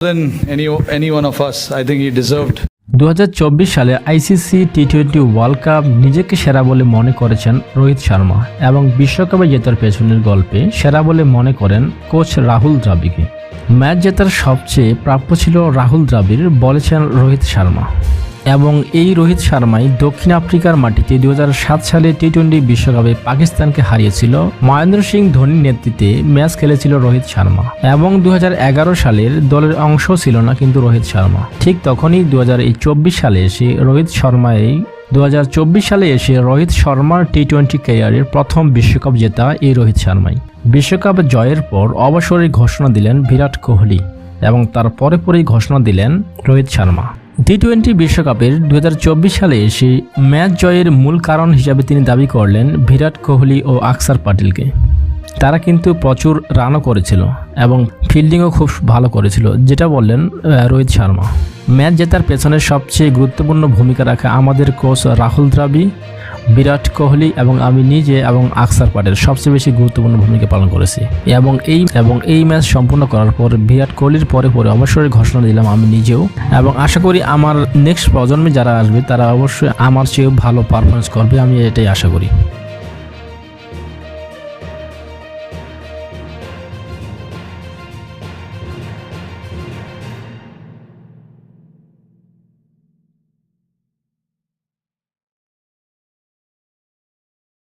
than any one of us. I think he deserved. 2024 সালে ICC টি-20 world cup নিজেকে সেরা বলে মনে করেছেন রোহিত শর্মা এবং বিশ্বকাপে জেতার পেছনের গল্পে সেরা বলে মনে করেন কোচ রাহুল দ্রাবিড়কে। ম্যাচ জেতার সবচেয়ে প্রাপ্য ছিল রাহুল দ্রাবিড়, বলেছেন রোহিত শর্মা। এবং এই রোহিত শর্মাই দক্ষিণ আফ্রিকার মাটিতে 2007 সালে টি-20 বিশ্বকাপে পাকিস্তানকে হারিয়েছিল। মহেন্দ্র সিং ধোনির নেতৃত্বে ম্যাচ খেলেছিল রোহিত শর্মা এবং 2011 সালের দলের অংশ ছিল না কিন্তু রোহিত শর্মা। ঠিক তখনই 2024 সালে এসে রোহিত শর্মার টি-20 ক্যারিয়ারের প্রথম বিশ্বকাপ জেতা এই রোহিত শর্মাই। বিশ্বকাপ জয়ের পর অবসরের ঘোষণা দিলেন বিরাট কোহলি এবং তার পরেই ঘোষণা দিলেন রোহিত শর্মা। টি-20 বিশ্বকাপের 2024 সালে এসে ম্যাচ জয়ের মূল কারণ হিসাবে তিনি দাবি করলেন বিরাট কোহলি ও আকসার প্যাটেলকে। তারা কিন্তু প্রচুর রানও করেছিল এবং ফিল্ডিংও খুব ভালো করেছিল, যেটা বললেন রোহিত শর্মা। ম্যাচ জেতার পেছনে সবচেয়ে গুরুত্বপূর্ণ ভূমিকা রাখা আমাদের কোচ রাহুল দ্রাবিড়, বিরাট কোহলি এবং আমি নিজে এবং আকসার প্যাটেল সবচেয়ে বেশি গুরুত্বপূর্ণ ভূমিকা পালন করেছি। এবং এই ম্যাচ সম্পূর্ণ করার পর বিরাট কোহলির পরে অবশ্যই ঘোষণা দিলাম আমি নিজেও, এবং আশা করি আমার নেক্সট প্রজন্মে যারা আসবে তারা অবশ্যই আমার চেয়েও ভালো পারফরমেন্স করবে, আমি এটাই আশা করি।